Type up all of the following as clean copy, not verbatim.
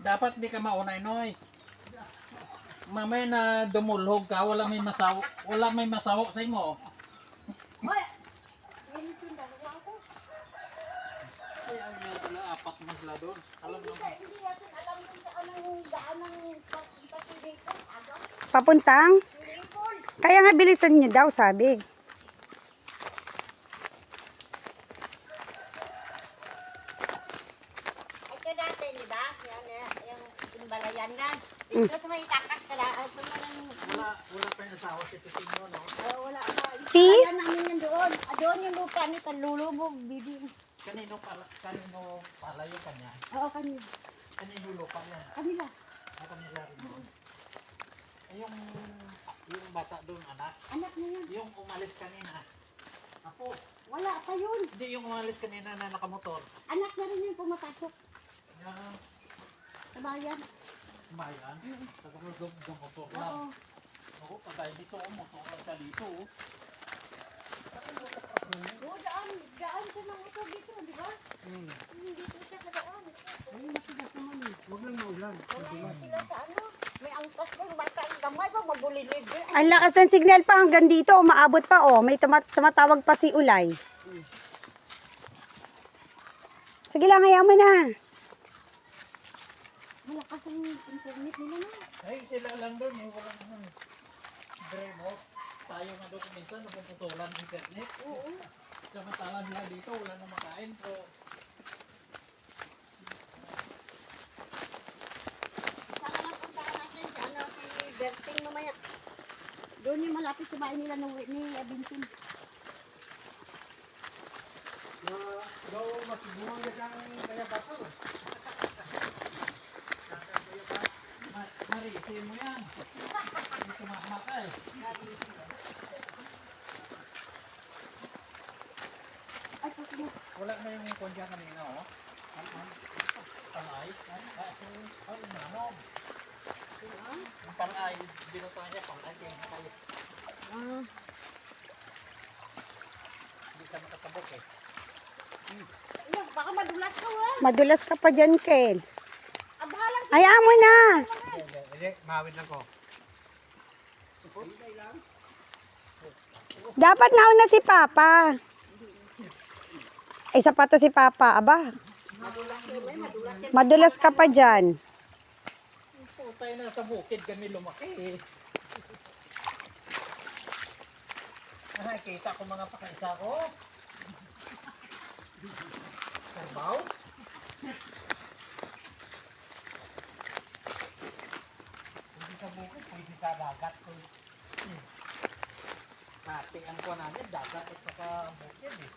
Dapat di ka maunay, Noy. Mamaya na dumulhog ka, wala may masawo sa imo. Hoy! Ganito yung dalawa ako. Ay, ang wala, apat na sila doon. Alam mo. Hindi natin alam kung saan ang daan ng pagpapilipon. Papuntang? Pilipon! Kaya nga bilisan nyo daw, sabi. Ito natin, di ba? Yung imbalayan na. Dito sa may takas ka na. Wala pa yung asawa si Titinyo, no? Wala pa. See? Kaya namin yan doon. Doon yung lupa ni Panlulubog, bibi. Kanino pala yung kanya? Oo, kanila. Kanino lupa yan? Kanila. Kanila rin doon. Ay, yung bata doon, anak. Anak na yan. Yung umalis kanina. Apo. Wala pa yun. Hindi yung umalis kanina na nakamotor. Anak na rin yung pumapasok. Yung Sa bayan. bayan. Motor Oo. lang. Oo, patay dito. Motor ka dito. Oo, daan siya ng ito dito, di ba? Dito siya sa daan. Ayun, matigas naman eh. Huwag lang maulan. Wala sila sa ano. May angkas ko yung bata ang gamay pa, mabulilid. Ang lakas ng signal pa hanggang dito, umaabot pa oh. May tumatawag pa si Ulay. Sige lang, hayaan mo na. Malakas ang internet nila na. Ay, sila lang doon. Walang ano. Remote. Tayo nga doon minsan, napuputulan ng internet. Oo. Samantala nila dito, wala na makain. So, Saka lang puntahan natin si, ano, si Berting mamaya. Doon yung malapit sa bahay nila ni Abintin. Daw, masibuhan ka siyang kaya bato. marisin mo yan. Hindi kumamakay. Ay, pati mo. Wala na yung kondya kanina, oh. Palay. Ay, nanog. Yung palay, binutuan niya, palay. Kayo. Hindi ka makatabok eh. Ayun, baka madulas ka, wala. Madulas ka pa dyan, Kel. Abahalang siya. Hayaan mo na. Hindi, mawid lang ko. Dapat nauna si Papa. Ay, sapato si Papa. Aba, madulas ka pa dyan. Tayo na sa bukid kami lumaki eh. Nakikita ko mga pakaisa ko. Sarbaw. Pwede sa bukid, pwede sa dagat. Pati ang kuha namin, dagat at saka bukid eh.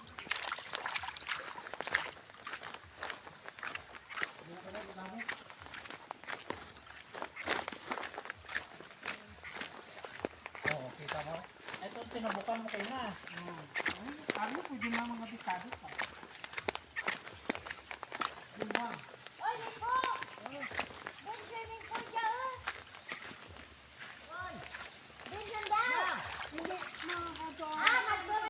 Oo, kita mo. Ito, sinubukan mo kayo na. Ano, pwede na mga dekado pa.